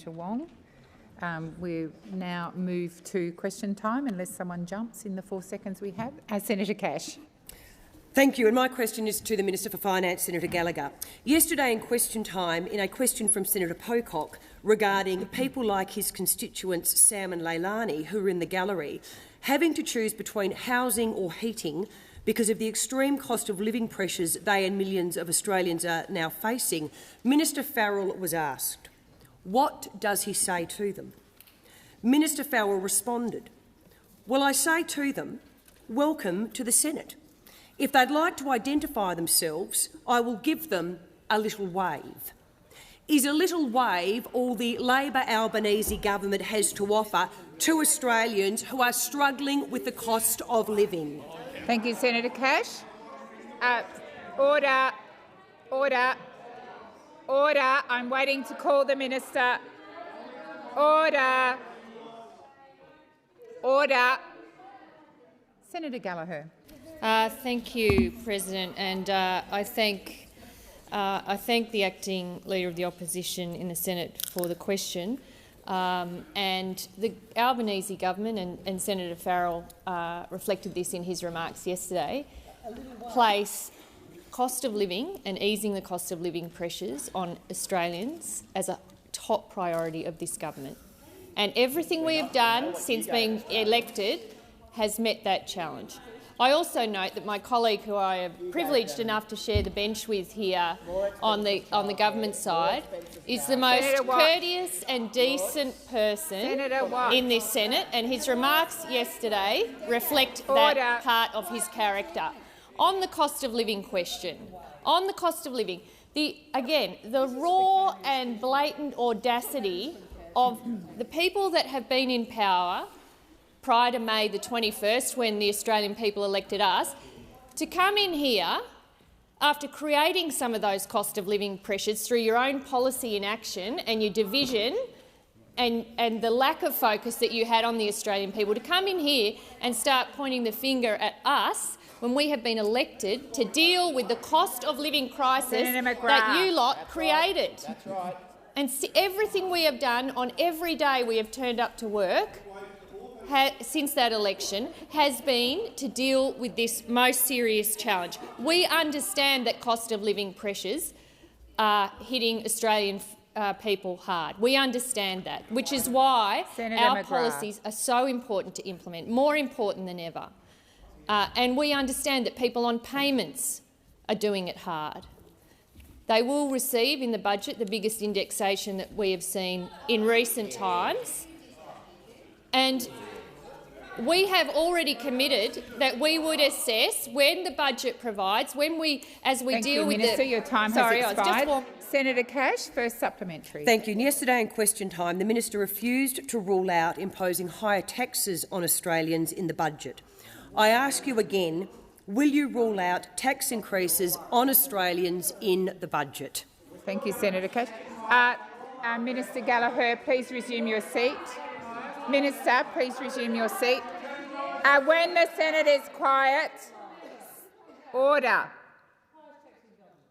Senator Wong. We now move to question time, unless someone jumps in the 4 seconds we have. Senator Cash. Thank you. And my question is to the Minister for Finance, Senator Gallagher. Yesterday in question time, in a question from Senator Pocock regarding people like his constituents Sam and Leilani, who are in the gallery, having to choose between housing or heating because of the extreme cost of living pressures they and millions of Australians are now facing, Minister Farrell was asked, what does he say to them? Minister Farrell responded, well, I say to them, welcome to the Senate. If they'd like to identify themselves, I will give them a little wave. Is a little wave all the Labor Albanese government has to offer to Australians who are struggling with the cost of living? Thank you, Senator Cash. Order. Order. Order. I'm waiting to call the minister. Order. Order. Senator Gallagher. Thank you, President, and I thank the acting Leader of the Opposition in the Senate for the question. And the Albanese government and Senator Farrell reflected this in his remarks yesterday, place cost of living and easing the cost of living pressures on Australians as a top priority of this government. And everything we have done since being elected has met that challenge. I also note that my colleague, who I am privileged enough to share the bench with here on the government side, is the most courteous and decent person in this Senate, and his remarks yesterday reflect that part of his character. On the cost of living question, again, the raw and blatant audacity of the people that have been in power prior to May the 21st, when the Australian people elected us, to come in here after creating some of those cost of living pressures through your own policy inaction and your division and the lack of focus that you had on the Australian people, to come in here and start pointing the finger at us when we have been elected to deal with the cost of living crisis that you lot created. That's right. And everything we have done on every day we have turned up to work since that election has been to deal with this most serious challenge. We understand that cost of living pressures are hitting Australian people hard. We understand that, which is why our policies are so important to implement, more important than ever. And we understand that people on payments are doing it hard. They will receive in the budget the biggest indexation that we have seen in recent times. And we have already committed that we would assess when the budget provides, as we deal with Minister, your time has expired. Senator Cash, first supplementary. Thank you. And yesterday in question time, the minister refused to rule out imposing higher taxes on Australians in the budget. I ask you again, will you rule out tax increases on Australians in the budget? Thank you, Senator Cash. Minister Gallagher, please resume your seat. Minister, please resume your seat. When the Senate is quiet, order.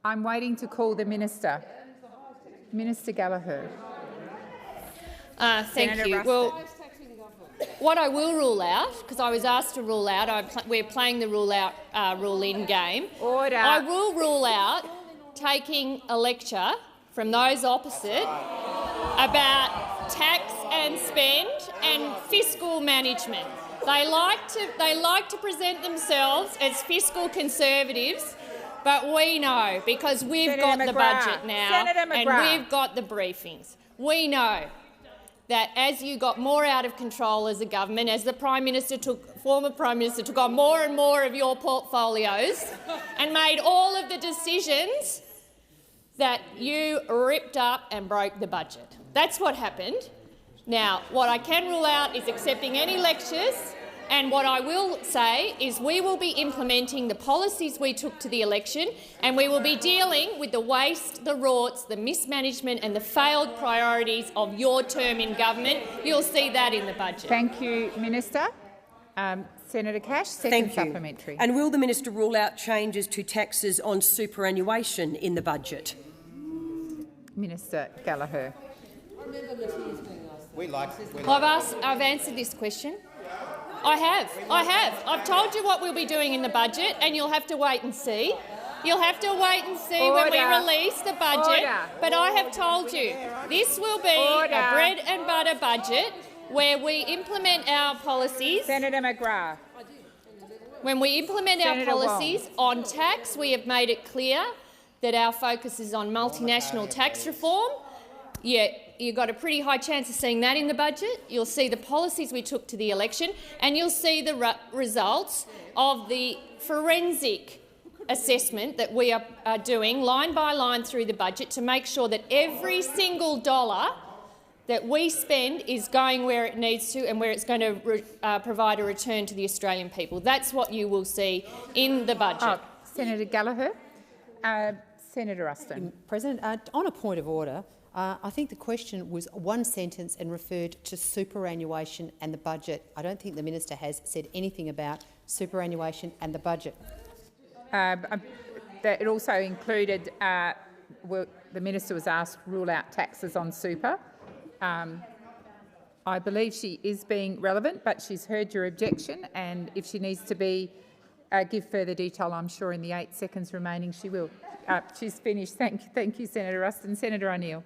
I'm waiting to call the minister. Minister Gallagher. Thank you. Well, what I will rule out, because I was asked to rule out, we're playing the rule out, rule in game. Order. I will rule out taking a lecture from those opposite about tax and spend and fiscal management. They like to present themselves as fiscal conservatives, but we know, because we've got the budget now and we've got the briefings, we know that as you got more out of control as a government, as the former Prime Minister took on more and more of your portfolios and made all of the decisions, that you ripped up and broke the budget. That's what happened. Now, what I can rule out is accepting any lectures, and what I will say is we will be implementing the policies we took to the election, and we will be dealing with the waste, the rorts, the mismanagement and the failed priorities of your term in government. You'll see that in the budget. Thank you, Minister. Senator Cash, second supplementary. And will the minister rule out changes to taxes on superannuation in the budget? Minister Gallagher. I've answered this question. I have. I've told you what we'll be doing in the budget, and you'll have to wait and see. You'll have to wait and see when we release the budget. But I have told you this will be a bread and butter budget where we implement our policies. Senator McGrath. When we implement our policies on tax, we have made it clear that our focus is on multinational tax reform. Yeah, you've got a pretty high chance of seeing that in the budget. You'll see the policies we took to the election, and you'll see the results of the forensic assessment that we are doing line by line through the budget to make sure that every single dollar that we spend is going where it needs to and where it's going to provide a return to the Australian people. That's what you will see in the budget. Senator Gallagher. Senator Ruston. President, on a point of order, I think the question was one sentence and referred to superannuation and the budget. I don't think the minister has said anything about superannuation and the budget. It also included, the minister was asked to rule out taxes on super. I believe she is being relevant, but she's heard your objection, and if she needs to give further detail, I'm sure in the 8 seconds remaining she will. She's finished. Thank you, Senator Ruston. Senator O'Neill.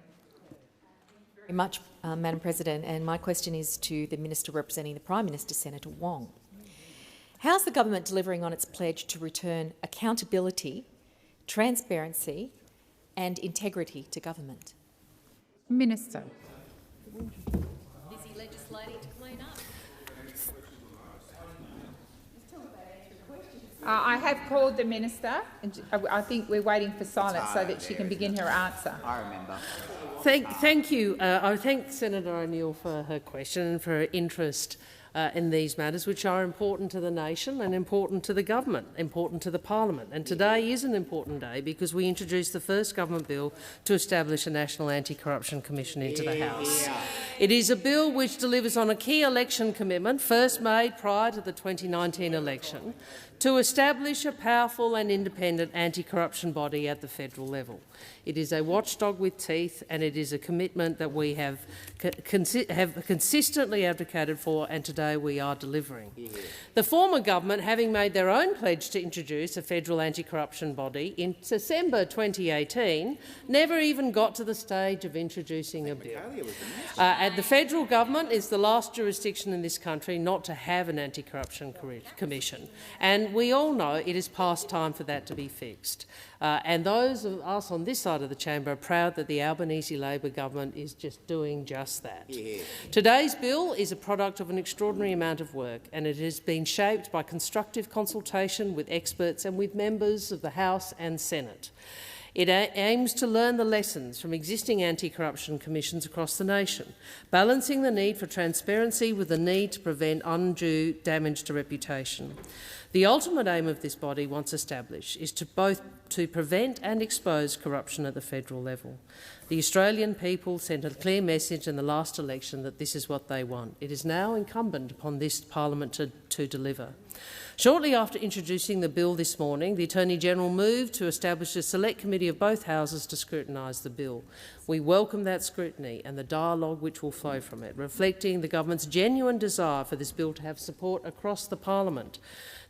Very much, Madam President, and my question is to the Minister representing the Prime Minister, Senator Wong. How's the government delivering on its pledge to return accountability, transparency and integrity to government? Minister. Busy legislating to clean up. I have called the minister, and I think we're waiting for silence so that she can begin her answer. I remember. Thank you. I thank Senator O'Neill for her question and for her interest in these matters, which are important to the nation and important to the government, important to the parliament. And today is an important day because we introduced the first government bill to establish a National Anti-Corruption Commission into the House. It is a bill which delivers on a key election commitment first made prior to the 2019 election to establish a powerful and independent anti-corruption body at the federal level. It is a watchdog with teeth, and it is a commitment that we have consistently advocated for, and today we are delivering. The former government, having made their own pledge to introduce a federal anti-corruption body in December 2018, never even got to the stage of introducing a bill. The federal government is the last jurisdiction in this country not to have an anti-corruption commission, and we all know it is past time for that to be fixed. And those of us on this side of the chamber are proud that the Albanese Labor government is just doing just that. Today's bill is a product of an extraordinary amount of work, and it has been shaped by constructive consultation with experts and with members of the House and Senate. It aims to learn the lessons from existing anti-corruption commissions across the nation, balancing the need for transparency with the need to prevent undue damage to reputation. The ultimate aim of this body, once established, is to both prevent and expose corruption at the federal level. The Australian people sent a clear message in the last election that this is what they want. It is now incumbent upon this parliament to deliver. Shortly after introducing the bill this morning, the Attorney-General moved to establish a select committee of both houses to scrutinise the bill. We welcome that scrutiny and the dialogue which will flow from it, reflecting the government's genuine desire for this bill to have support across the parliament.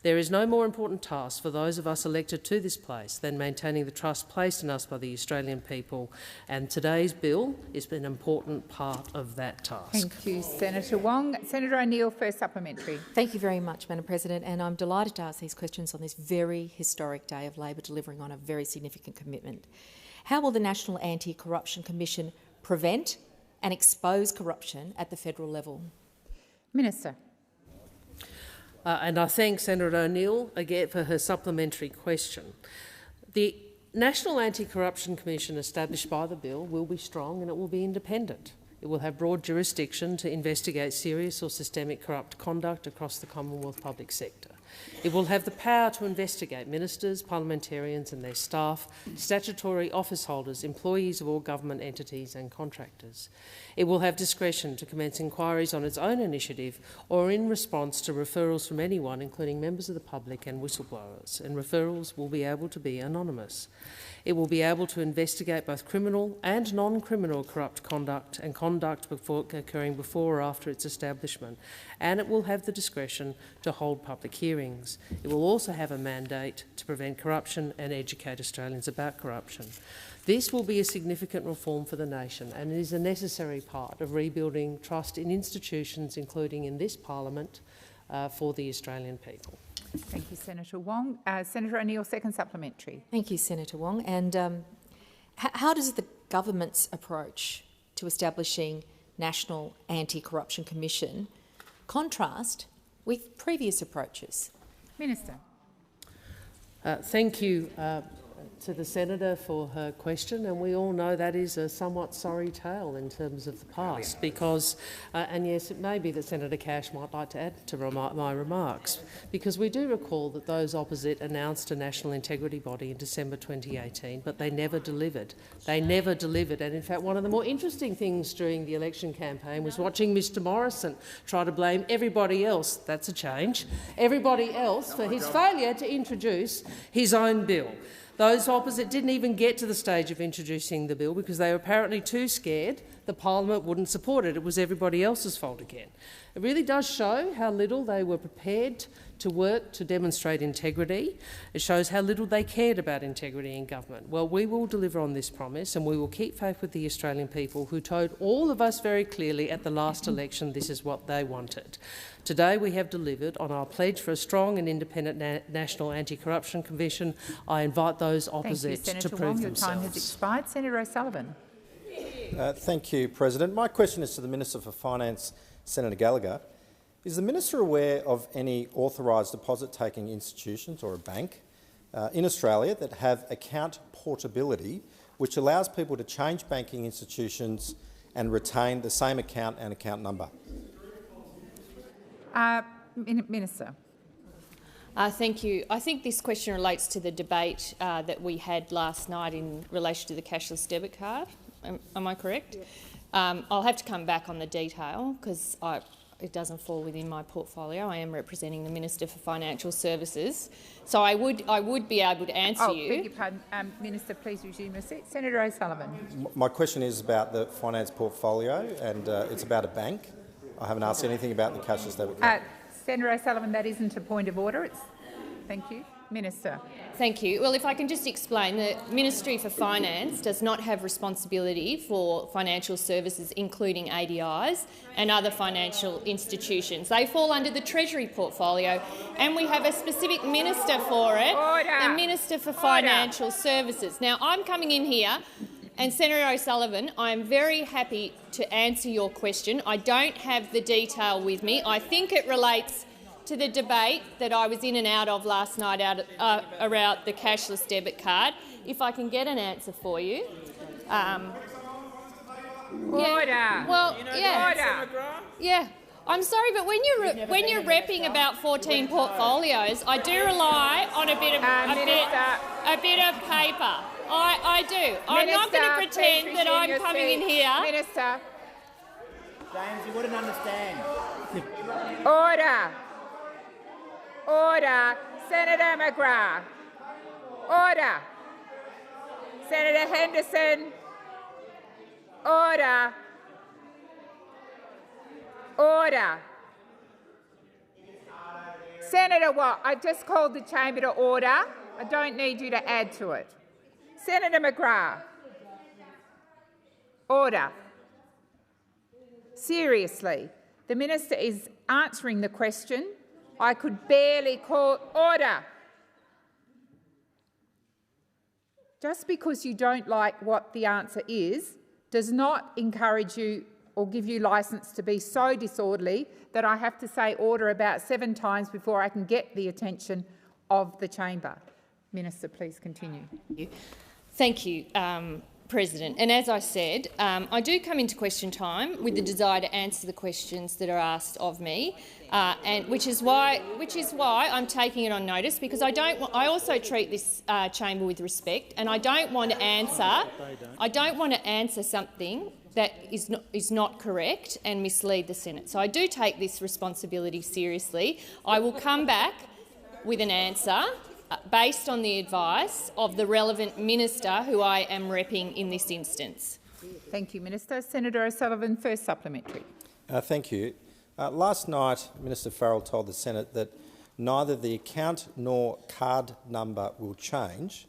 There is no more important task for those of us elected to this place than maintaining the trust placed in us by the Australian people, and today's bill is an important part of that task. Thank you, Senator Wong. Senator O'Neill, first supplementary. Thank you very much, Madam President, and I'm delighted to ask these questions on this very historic day of Labor delivering on a very significant commitment. How will the National Anti-Corruption Commission prevent and expose corruption at the federal level? Minister. And I thank Senator O'Neill again for her supplementary question. The National Anti-Corruption Commission established by the bill will be strong and it will be independent. It will have broad jurisdiction to investigate serious or systemic corrupt conduct across the Commonwealth public sector. It will have the power to investigate ministers, parliamentarians and their staff, statutory office holders, employees of all government entities and contractors. It will have discretion to commence inquiries on its own initiative or in response to referrals from anyone, including members of the public and whistleblowers, and referrals will be able to be anonymous. It will be able to investigate both criminal and non-criminal corrupt conduct and conduct occurring before or after its establishment, and it will have the discretion to hold public hearings. It will also have a mandate to prevent corruption and educate Australians about corruption. This will be a significant reform for the nation and is a necessary part of rebuilding trust in institutions, including in this parliament, for the Australian people. Thank you, Senator Wong. Senator O'Neill, second supplementary. Thank you, Senator Wong. And how does the government's approach to establishing National Anti-Corruption Commission contrast with previous approaches? Minister. Thank you to the senator for her question, and we all know that is a somewhat sorry tale in terms of the past because, and yes, it may be that Senator Cash might like to add to my remarks, because we do recall that those opposite announced a national integrity body in December 2018, but they never delivered. They never delivered, and in fact one of the more interesting things during the election campaign was watching Mr Morrison try to blame everybody else, that's a change, everybody else for his failure to introduce his own bill. Those opposite didn't even get to the stage of introducing the bill because they were apparently too scared the parliament wouldn't support it. It was everybody else's fault again. It really does show how little they were prepared to work to demonstrate integrity. It shows how little they cared about integrity in government. Well, we will deliver on this promise and we will keep faith with the Australian people who told all of us very clearly at the last election this is what they wanted. Today we have delivered on our pledge for a strong and independent National Anti-Corruption Commission. I invite those opposite to prove themselves. Your time has expired. Senator O'Sullivan. Thank you, President. My question is to the Minister for Finance, Senator Gallagher. Is the minister aware of any authorised deposit-taking institutions or a bank in Australia that have account portability, which allows people to change banking institutions and retain the same account and account number? Minister. Thank you. I think this question relates to the debate that we had last night in relation to the cashless debit card. Am I correct? I'll have to come back on the detail because it doesn't fall within my portfolio. I am representing the Minister for Financial Services, so I would be able to answer you. Beg your pardon. Minister, please resume your seat. Senator O'Sullivan. My question is about the finance portfolio, and it's about a bank. I haven't asked anything about the cashless debit card. Senator O'Sullivan, that isn't a point of order. Thank you. Minister. Thank you. Well, if I can just explain, the Ministry for Finance does not have responsibility for financial services, including ADIs and other financial institutions. They fall under the Treasury portfolio, and we have a specific minister for it, the Minister for Financial Services. Now, I'm coming in here, and Senator O'Sullivan, I am very happy to answer your question. I don't have the detail with me. I think it relates to the debate that I was in and out of last night around the cashless debit card. If I can get an answer for you. Yeah. I'm sorry, but when you're repping about 14 portfolios, I do rely on a bit of paper. I do. I'm not going to pretend that I'm coming in here. Minister. James, you wouldn't understand. Order. Order. Senator McGrath. Order. Senator Henderson. Order. Order. Senator Watt, I just called the chamber to order. I don't need you to add to it. Senator McGrath. Order. Seriously, the minister is answering the question. I could barely call order. Just because you don't like what the answer is does not encourage you or give you licence to be so disorderly that I have to say order about 7 times before I can get the attention of the chamber. Minister, please continue. Thank you, President. And as I said, I do come into question time with the desire to answer the questions that are asked of me, and which is why I'm taking it on notice, because I also treat this chamber with respect, and I don't want to answer something that is not correct and mislead the Senate. So I do take this responsibility seriously. I will come back with an answer based on the advice of the relevant minister who I am repping in this instance. Thank you, Minister. Senator O'Sullivan, first supplementary. Thank you. Last night, Minister Farrell told the Senate that neither the account nor card number will change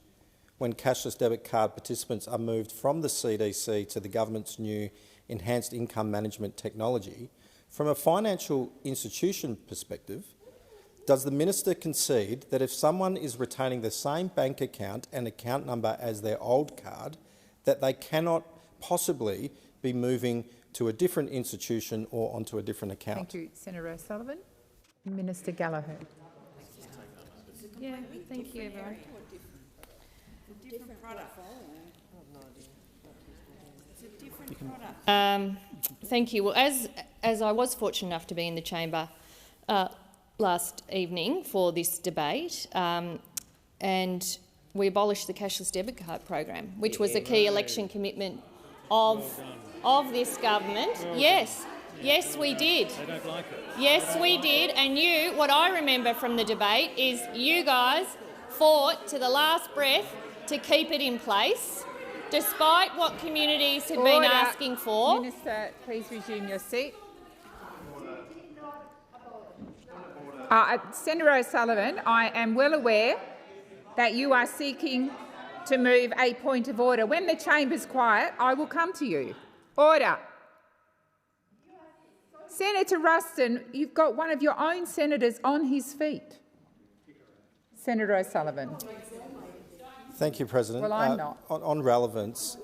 when cashless debit card participants are moved from the CDC to the government's new enhanced income management technology. From a financial institution perspective, does the minister concede that if someone is retaining the same bank account and account number as their old card, that they cannot possibly be moving to a different institution or onto a different account? Thank you, Senator O'Sullivan. Minister Gallagher. Yeah, thank you, everyone. Thank you. Well, as I was fortunate enough to be in the chamber last evening for this debate, and we abolished the cashless debit card program, which was a key election commitment of this government. Yes, we did. They don't like it. Yes, we did. And what I remember from the debate is you guys fought to the last breath to keep it in place, despite what communities had been asking for. Minister, please resume your seat. Senator O'Sullivan, I am well aware that you are seeking to move a point of order. When the chamber's quiet, I will come to you. Order. Senator Ruston, you've got one of your own senators on his feet. Senator O'Sullivan. Thank you, President. Well, I'm not. On relevance,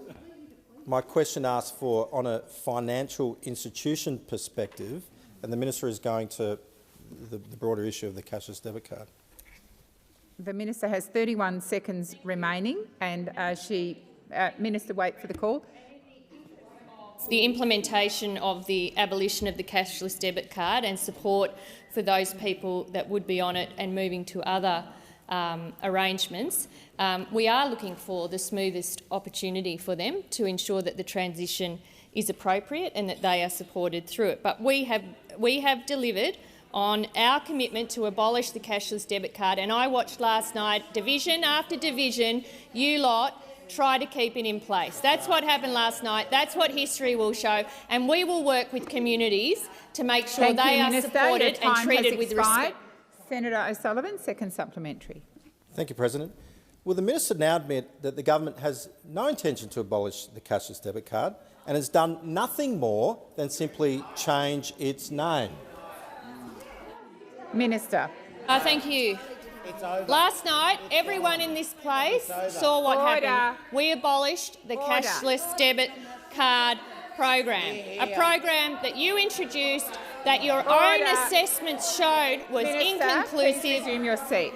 my question asks for, on a financial institution perspective, and the minister is going to the broader issue of the cashless debit card. The minister has 31 seconds remaining, and Minister, wait for the call. The implementation of the abolition of the cashless debit card and support for those people that would be on it and moving to other arrangements. We are looking for the smoothest opportunity for them to ensure that the transition is appropriate and that they are supported through it. But we have delivered on our commitment to abolish the cashless debit card, and I watched last night, division after division, you lot try to keep it in place. That's what happened last night. That's what history will show, and we will work with communities to make sure they are supported and treated with respect. Senator O'Sullivan, second supplementary. Thank you, President. Will the minister now admit that the government has no intention to abolish the cashless debit card and has done nothing more than simply change its name? Minister. Thank you. Last night, everyone in this place saw what happened. We abolished the cashless debit card program, a program that you introduced that your own assessments showed was inconclusive. Please resume your seat.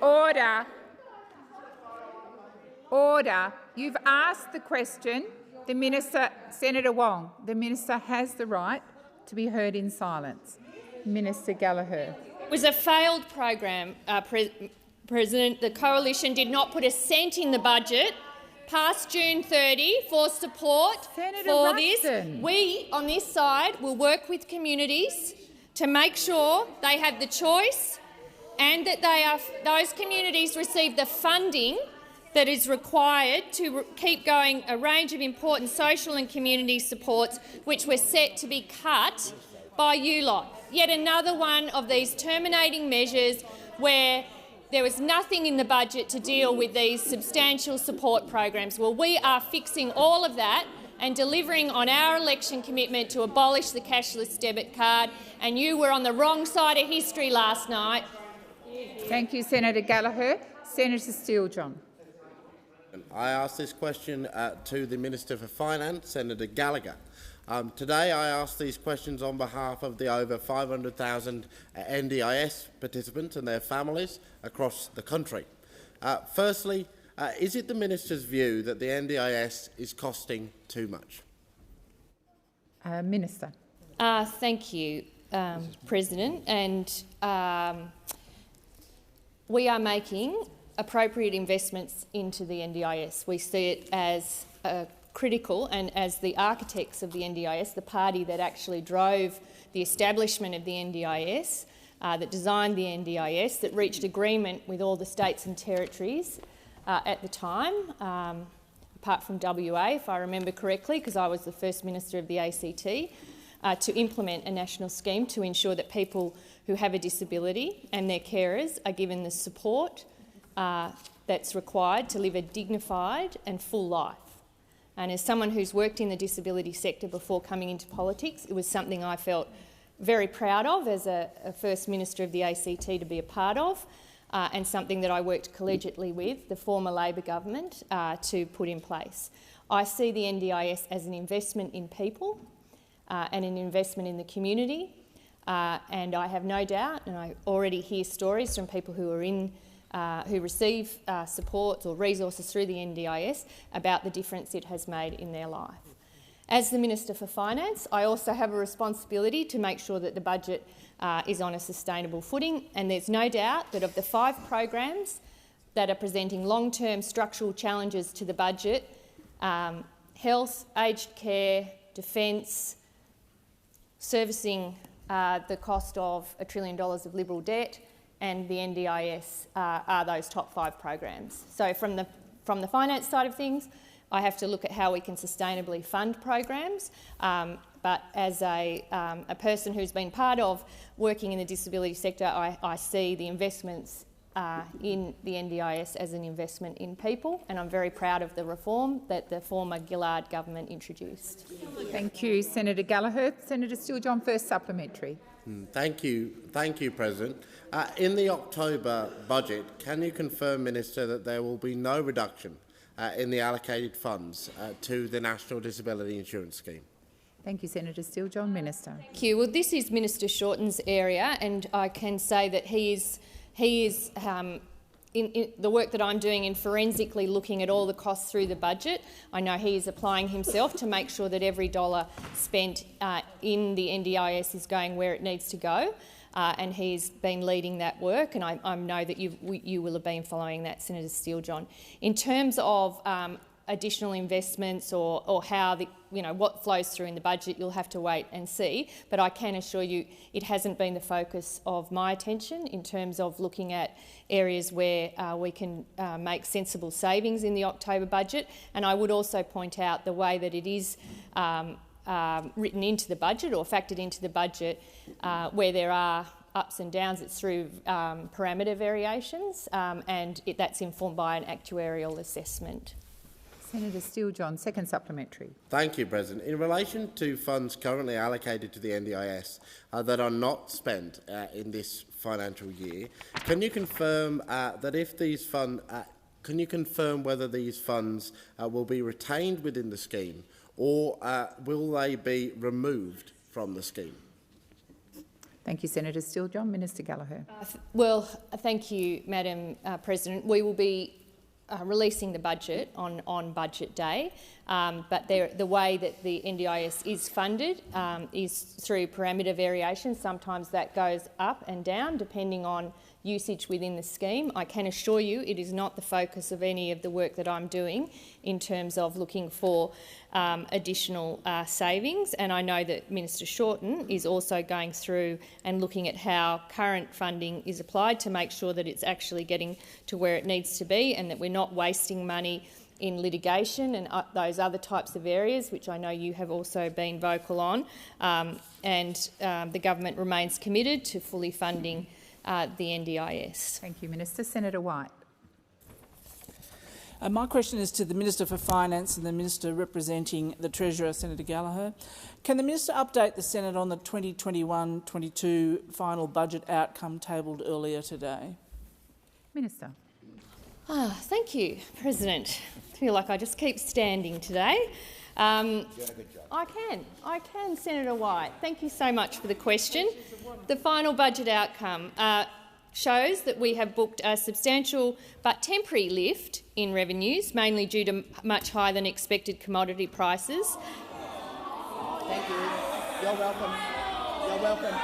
Order. Order. You've asked the question. The minister, Senator Wong, the minister has the right to be heard in silence. Minister Gallagher. It was a failed program, President. The coalition did not put a cent in the budget past June 30 for support for this. We, on this side, will work with communities to make sure they have the choice and that those communities receive the funding that is required to keep going a range of important social and community supports which were set to be cut by you lot. Yet another one of these terminating measures where there was nothing in the budget to deal with these substantial support programs. Well, we are fixing all of that and delivering on our election commitment to abolish the cashless debit card, and you were on the wrong side of history last night. Thank you, Senator Gallagher. Senator Steele-John. I ask this question to the Minister for Finance, Senator Gallagher. Today I ask these questions on behalf of the over 500,000 NDIS participants and their families across the country. Firstly, is it the Minister's view that the NDIS is costing too much? Minister. Thank you, President. And we are making appropriate investments into the NDIS. We see it as critical, and as the architects of the NDIS, the party that actually drove the establishment of the NDIS, that designed the NDIS, that reached agreement with all the states and territories at the time, apart from WA, if I remember correctly, because I was the first Minister of the ACT, to implement a national scheme to ensure that people who have a disability and their carers are given the support that's required to live a dignified and full life. And as someone who's worked in the disability sector before coming into politics, it was something I felt very proud of as a First Minister of the ACT to be a part of, and something that I worked collegiately with the former Labor government to put in place. I see the NDIS as an investment in people and an investment in the community, and I have no doubt, and I already hear stories from people who are in who receive support or resources through the NDIS about the difference it has made in their life. As the Minister for Finance, I also have a responsibility to make sure that the budget is on a sustainable footing, and there's no doubt that of the 5 programs that are presenting long-term structural challenges to the budget, health, aged care, defence, servicing the cost of $1 trillion of Liberal debt, and the NDIS are those top 5 programs. So from the finance side of things, I have to look at how we can sustainably fund programs, but as a person who's been part of working in the disability sector, I see the investments in the NDIS as an investment in people, and I'm very proud of the reform that the former Gillard government introduced. Thank you, Senator Gallagher. Senator Steele-John, first supplementary. Thank you, President. In the October budget, can you confirm, Minister, that there will be no reduction in the allocated funds to the National Disability Insurance Scheme? Thank you, Senator Steele-John. Minister. Thank you. Well, this is Minister Shorten's area, and I can say that he is in the work that I'm doing in forensically looking at all the costs through the budget. I know he is applying himself to make sure that every dollar spent in the NDIS is going where it needs to go, and he's been leading that work, and I know that you will have been following that, Senator Steele-John. In terms of additional investments or how what flows through in the budget, you'll have to wait and see. But I can assure you it hasn't been the focus of my attention in terms of looking at areas where we can make sensible savings in the October budget. And I would also point out the way that it is written into the budget or factored into the budget, where there are ups and downs, it's through parameter variations, and that's informed by an actuarial assessment. Senator Steele-John, second supplementary. Thank you, President. In relation to funds currently allocated to the NDIS that are not spent in this financial year, can you confirm that if these funds, whether these funds will be retained within the scheme, or will they be removed from the scheme? Thank you, Senator Steele-John. Minister Gallagher. Well, thank you, Madam President. We will be releasing the budget on budget day, but the way that the NDIS is funded is through parameter variation. Sometimes that goes up and down depending on usage within the scheme. I can assure you it is not the focus of any of the work that I'm doing in terms of looking for additional savings, and I know that Minister Shorten is also going through and looking at how current funding is applied to make sure that it's actually getting to where it needs to be and that we're not wasting money in litigation and those other types of areas, which I know you have also been vocal on, and the government remains committed to fully funding the NDIS. Thank you, Minister. Senator White. My question is to the Minister for Finance and the Minister representing the Treasurer, Senator Gallagher. Can the Minister update the Senate on the 2021-22 final budget outcome tabled earlier today? Minister. Thank you, President. I feel like I just keep standing today. I can, Senator White. Thank you so much for the question. The final budget outcome shows that we have booked a substantial but temporary lift in revenues, mainly due to much higher than expected commodity prices. Thank you. You're welcome. You're welcome.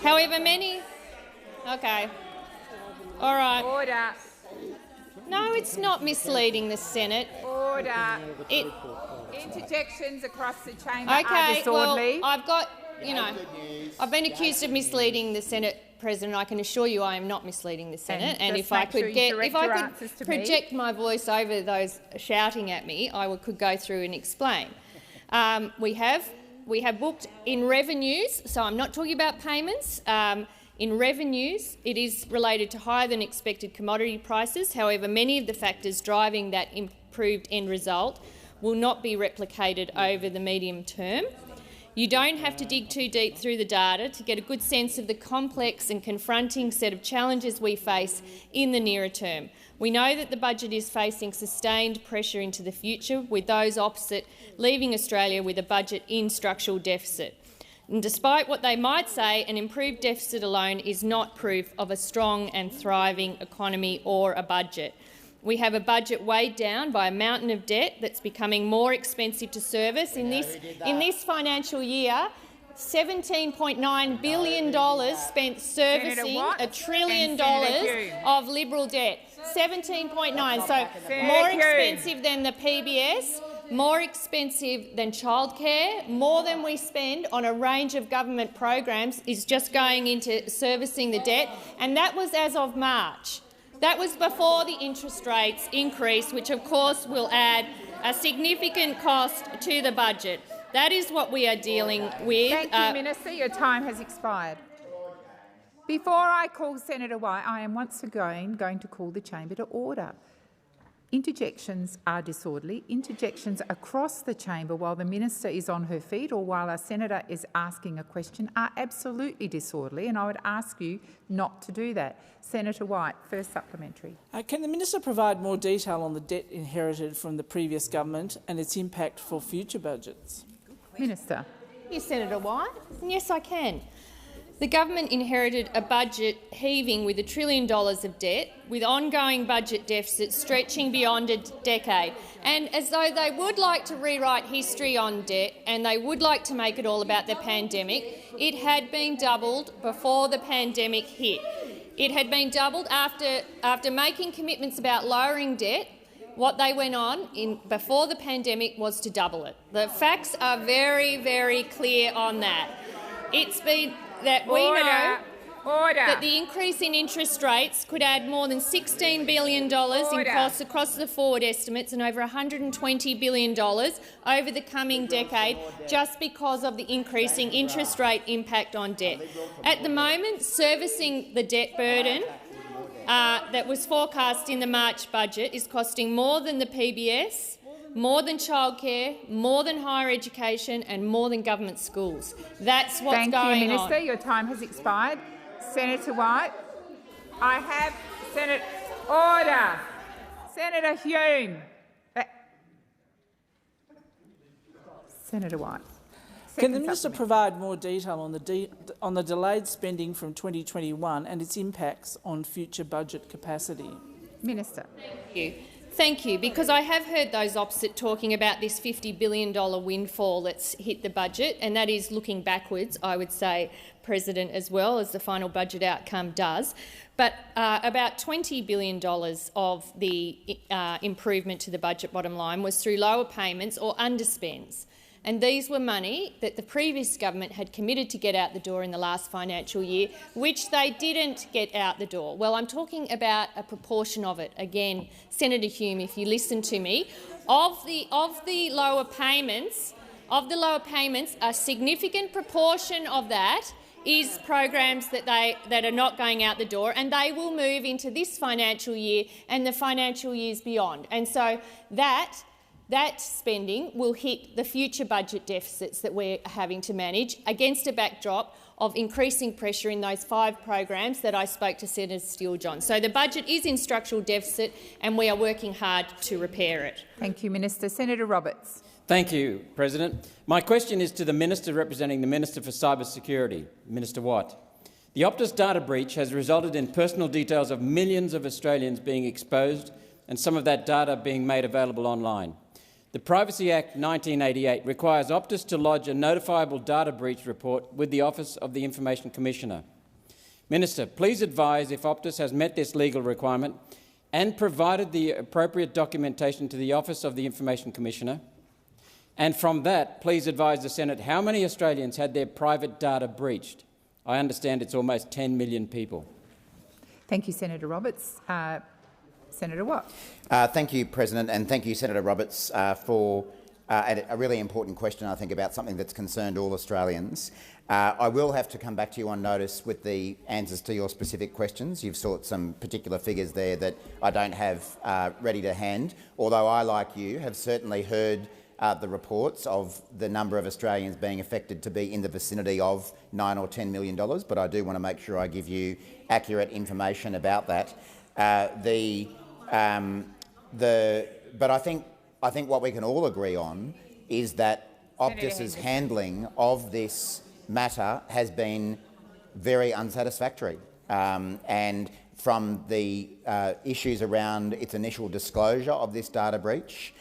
However, Okay. All right. Order. No, it's not misleading the Senate. Order. Interjections across the chamber are Okay, well, disorderly. I've got I've been accused of misleading the Senate, President. I can assure you I am not misleading the Senate. And if I could project my voice over those shouting at me, I could go through and explain. We have booked in revenues, so I'm not talking about payments. In revenues, it is related to higher than expected commodity prices. However, many of the factors driving that improved end result will not be replicated over the medium term. You don't have to dig too deep through the data to get a good sense of the complex and confronting set of challenges we face in the nearer term. We know that the budget is facing sustained pressure into the future, with those opposite leaving Australia with a budget in structural deficit. And despite what they might say, an improved deficit alone is not proof of a strong and thriving economy or a budget. We have a budget weighed down by a mountain of debt that's becoming more expensive to service. In this financial year, $17.9 billion spent servicing $1 trillion of Liberal debt. 17.9, so more expensive than the PBS, more expensive than childcare, more than we spend on a range of government programs is just going into servicing the debt, and that was as of March. That was before the interest rates increase, which of course will add a significant cost to the budget. That is what we are dealing with. Thank you, Minister. Your time has expired. Before I call Senator White, I am once again going to call the chamber to order. Interjections are disorderly. Interjections across the chamber while the minister is on her feet or while a senator is asking a question are absolutely disorderly, and I would ask you not to do that. Senator White, first supplementary. Can the minister provide more detail on the debt inherited from the previous government and its impact for future budgets? Minister. Yes, Senator White. Yes, I can. The government inherited a budget heaving with $1 trillion of debt, with ongoing budget deficits stretching beyond a decade. And as though they would like to rewrite history on debt and they would like to make it all about the pandemic, it had been doubled before the pandemic hit. It had been doubled after making commitments about lowering debt. What they went on before the pandemic was to double it. The facts are very, very clear on that. It's been that we know that the increase in interest rates could add more than $16 billion in costs across the forward estimates and over $120 billion over the coming decade just because of the increasing interest rate impact on debt. At the moment, servicing the debt burden that was forecast in the March budget is costing more than the PBS, more than childcare, more than higher education and more than government schools. That's what's going on. Thank you, Minister. Your time has expired. Senator White. I have order. Senator Hume. Senator White. Can the minister provide more detail on the delayed spending from 2021 and its impacts on future budget capacity? Minister. Thank you. Thank you, because I have heard those opposite talking about this $50 billion windfall that's hit the budget, and that is looking backwards, I would say, President, as well as the final budget outcome does. But about $20 billion of the improvement to the budget bottom line was through lower payments or underspends. And these were money that the previous government had committed to get out the door in the last financial year, which they didn't get out the door. Well, I'm talking about a proportion of it. Again, Senator Hume, if you listen to me, of the lower payments, a significant proportion of that is programs that are not going out the door, and they will move into this financial year and the financial years beyond. And so that spending will hit the future budget deficits that we're having to manage against a backdrop of increasing pressure in those 5 programs that I spoke to Senator Steele-John. So the budget is in structural deficit and we are working hard to repair it. Thank you, Minister. Senator Roberts. Thank you, President. My question is to the Minister representing the Minister for Cyber Security, Minister Watt. The Optus data breach has resulted in personal details of millions of Australians being exposed and some of that data being made available online. The Privacy Act 1988 requires Optus to lodge a notifiable data breach report with the Office of the Information Commissioner. Minister, please advise if Optus has met this legal requirement and provided the appropriate documentation to the Office of the Information Commissioner. And from that, please advise the Senate how many Australians had their private data breached. I understand it's almost 10 million people. Thank you, Senator Roberts. Senator Watt. Thank you, President, and thank you, Senator Roberts, for a really important question, I think, about something that's concerned all Australians. I will have to come back to you on notice with the answers to your specific questions. You've sought some particular figures there that I don't have ready to hand, although I, like you, have certainly heard the reports of the number of Australians being affected to be in the vicinity of $9 or $10 million, but I do want to make sure I give you accurate information about that. But I think what we can all agree on is that Optus's handling of this matter has been very unsatisfactory, and from the issues around its initial disclosure of this data breach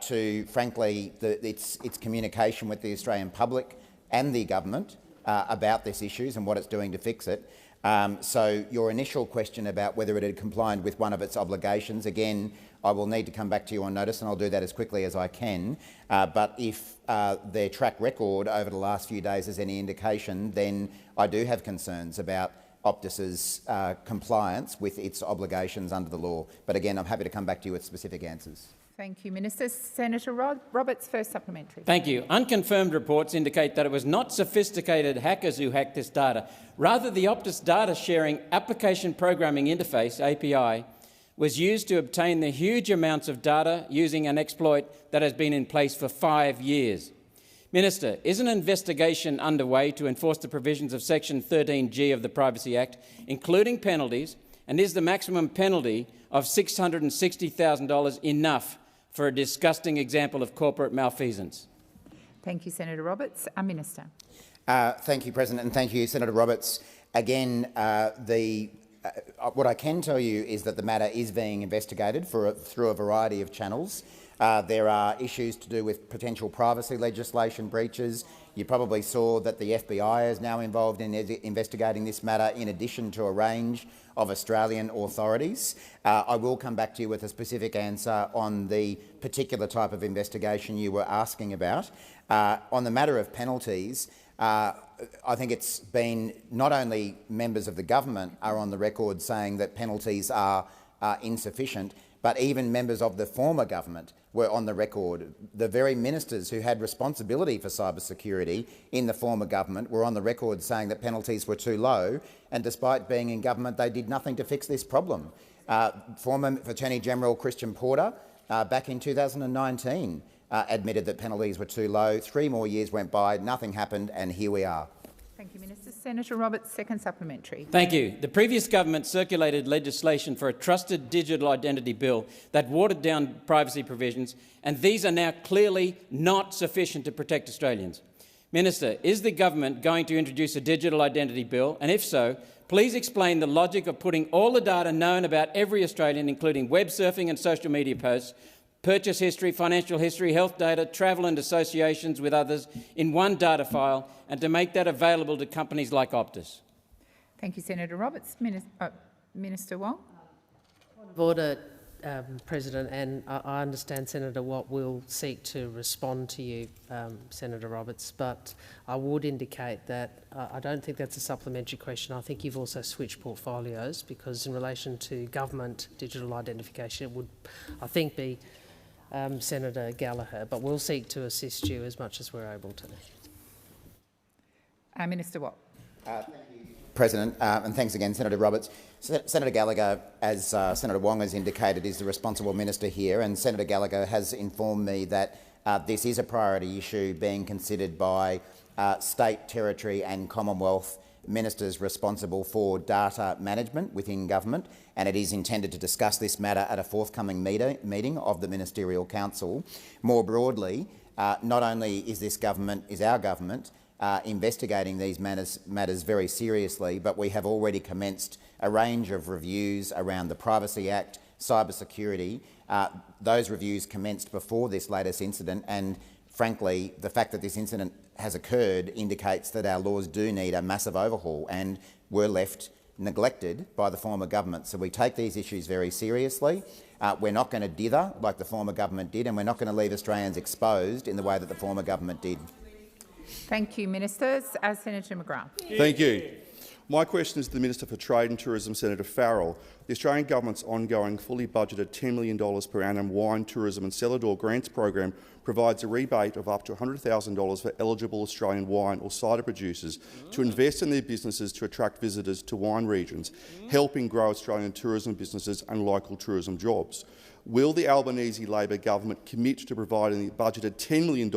to, frankly, its communication with the Australian public and the government about these issues and what it's doing to fix it. So your initial question about whether it had complied with one of its obligations, again, I will need to come back to you on notice, and I'll do that as quickly as I can. But if their track record over the last few days is any indication, then I do have concerns about Optus's compliance with its obligations under the law. But again, I'm happy to come back to you with specific answers. Thank you, Minister. Senator Roberts, first supplementary. Thank you. Unconfirmed reports indicate that it was not sophisticated hackers who hacked this data. Rather, the Optus Data Sharing Application Programming Interface, API, was used to obtain the huge amounts of data using an exploit that has been in place for 5 years. Minister, is an investigation underway to enforce the provisions of Section 13G of the Privacy Act, including penalties, and is the maximum penalty of $660,000 enough for a disgusting example of corporate malfeasance? Thank you, Senator Roberts. Minister. Thank you, President, and thank you, Senator Roberts. Again, what I can tell you is that the matter is being investigated through a variety of channels. There are issues to do with potential privacy legislation breaches. You probably saw that the FBI is now involved in investigating this matter, in addition to a range of Australian authorities. I will come back to you with a specific answer on the particular type of investigation you were asking about. On the matter of penalties, I think it's been not only members of the government are on the record saying that penalties are insufficient, but even members of the former government were on the record. The very ministers who had responsibility for cybersecurity in the former government were on the record saying that penalties were too low, and despite being in government, they did nothing to fix this problem. Former Attorney General Christian Porter, back in 2019, admitted that penalties were too low. 3 more years went by, nothing happened, and here we are. Thank you, Minister. Senator Roberts, second supplementary. Thank you. The previous government circulated legislation for a trusted digital identity bill that watered down privacy provisions, and these are now clearly not sufficient to protect Australians. Minister, is the government going to introduce a digital identity bill? And if so, please explain the logic of putting all the data known about every Australian, including web surfing and social media posts, purchase history, financial history, health data, travel and associations with others in one data file, and to make that available to companies like Optus. Thank you, Senator Roberts. Minister Wong. Point of order, President, and I understand Senator Watt will seek to respond to you, Senator Roberts, but I would indicate that I don't think that's a supplementary question. I think you've also switched portfolios, because in relation to government digital identification, it would, I think, be Senator Gallagher, but we'll seek to assist you as much as we're able to. Minister Watt. Thank you, President, and thanks again, Senator Roberts. Senator Gallagher, as Senator Wong has indicated, is the responsible minister here, and Senator Gallagher has informed me that this is a priority issue being considered by state, territory and Commonwealth ministers responsible for data management within government, and it is intended to discuss this matter at a forthcoming meeting of the Ministerial Council. More broadly, not only is our government investigating these matters very seriously, but we have already commenced a range of reviews around the Privacy Act, cybersecurity. Those reviews commenced before this latest incident, and frankly, the fact that this incident has occurred indicates that our laws do need a massive overhaul, and we're left neglected by the former government. So we take these issues very seriously. We're not going to dither like the former government did, and we're not going to leave Australians exposed in the way that the former government did. Thank you, Ministers. Senator McGrath. Thank you. My question is to the Minister for Trade and Tourism, Senator Farrell. The Australian Government's ongoing fully budgeted $10 million per annum wine, tourism and cellar door grants program provides a rebate of up to $100,000 for eligible Australian wine or cider producers to invest in their businesses to attract visitors to wine regions, helping grow Australian tourism businesses and local tourism jobs. Will the Albanese Labor government commit to providing the budgeted $10 million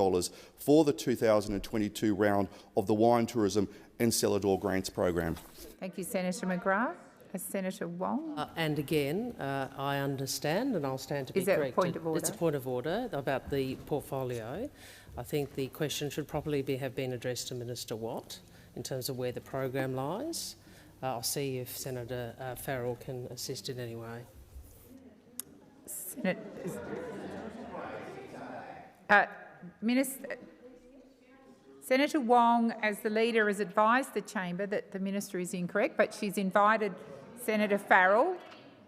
for the 2022 round of the wine, tourism and cellar door grants program? Thank you, Senator McGrath. Senator Wong. And again, I understand, and I'll stand to be corrected. corrected. Is that a point of order? It's a point of order about the portfolio. I think the question should probably have been addressed to Minister Watt in terms of where the program lies. I'll see if Senator Farrell can assist in any way. Senator Wong, as the leader, has advised the chamber that the minister is incorrect, but she's invited Senator Farrell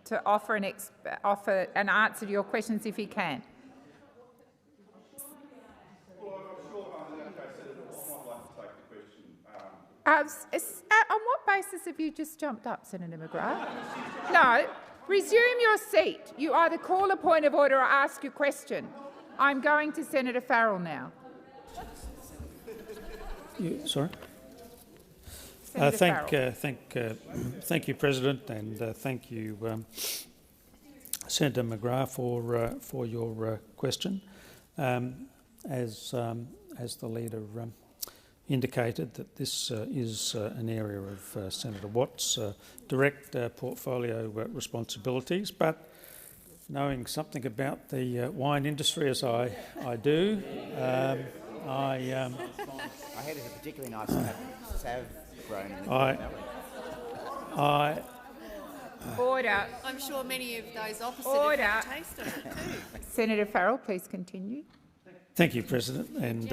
to offer an answer to your questions if he can. On what basis have you just jumped up, Senator McGrath? No. Resume your seat. You either call a point of order or ask your question. I'm going to Senator Farrell now. Sorry. Thank you, President, and thank you, Senator McGrath, for your question. As the leader indicated, that this is an area of Senator Watt's direct portfolio responsibilities, but knowing something about the wine industry as I do, I heard it's a particularly nice Sav grown in the valley. Order. I'm sure many of those opposite Order. have had a taste of it too. Senator Farrell, please continue. Thank you, President. And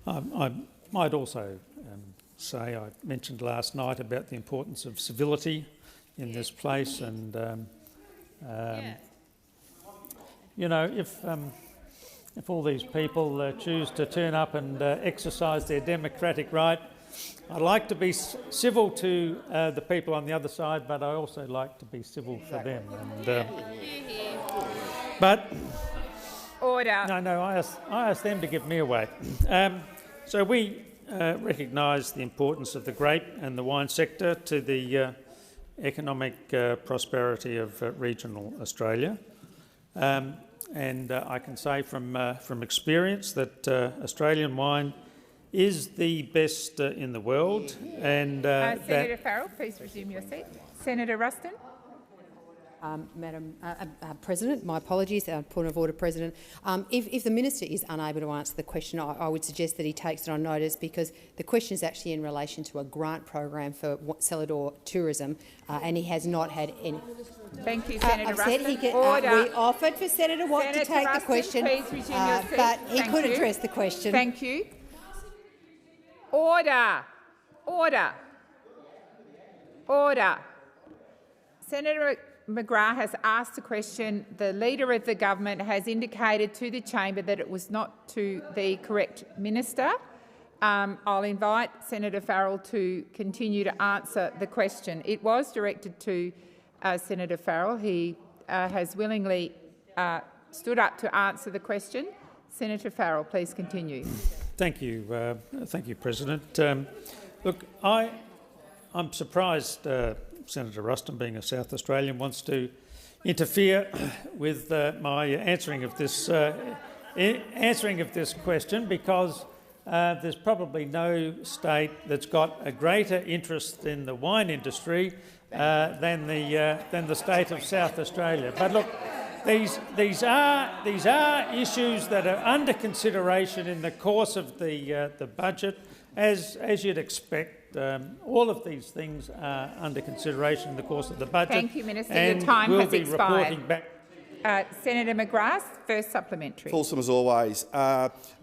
I might also say I mentioned last night about the importance of civility in this place, and you know, if all these people choose to turn up and exercise their democratic right, I'd like to be civil to the people on the other side, but I also like to be civil for them. And, but order. No, I asked them to give me away. So we recognise the importance of the grape and the wine sector to the economic prosperity of regional Australia. And I can say from experience that Australian wine is the best in the world. And Senator Farrell, please resume your seat. Senator Ruston. Madam President, my apologies, point of order, President. If the minister is unable to answer the question, I would suggest that he takes it on notice, because the question is actually in relation to a grant program for cellar door tourism, and he has not had any. Thank you, Senator Ruston. We offered for Senator Watt to take Ruston, the question, please resume your seat. but he Thank could you. address the question. Thank you. Order. Order. Order. Senator McGrath has asked a question. The Leader of the Government has indicated to the chamber that it was not to the correct minister. I'll invite Senator Farrell to continue to answer the question. It was directed to Senator Farrell. He has willingly stood up to answer the question. Senator Farrell, please continue. Thank you, President. Look, I'm surprised Senator Ruston, being a South Australian, wants to interfere with my answering of this question, because there's probably no state that's got a greater interest in the wine industry than the state of South Australia. But look, these are issues that are under consideration in the course of the budget, as you'd expect. All of these things are under consideration in the course of the budget. Thank you, Minister. Your time has expired. Senator McGrath, first supplementary. Fulsome as always.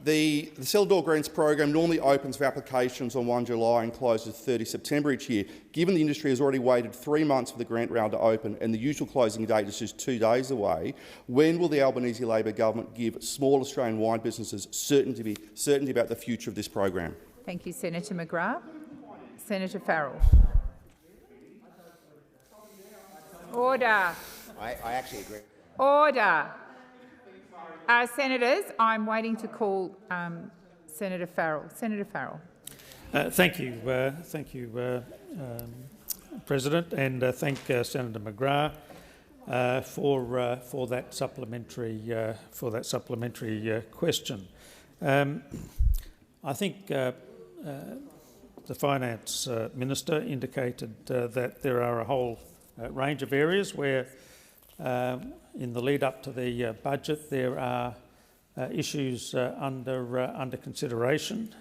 The Cellar Door Grants program normally opens for applications on 1 July and closes 30 September each year. Given the industry has already waited 3 months for the grant round to open and the usual closing date is just 2 days away, when will the Albanese Labor government give small Australian wine businesses certainty about the future of this program? Thank you, Senator McGrath. Senator Farrell. Order. I actually agree. Order. Senators, I'm waiting to call Senator Farrell. Senator Farrell. Thank you, President, and thank Senator McGrath for that supplementary question. I think the Finance Minister indicated that there are a whole range of areas where, in the lead up to the budget, there are issues under consideration.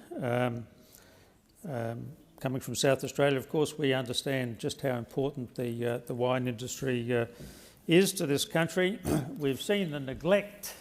Coming from South Australia, of course, we understand just how important the wine industry is to this country. We've seen the neglect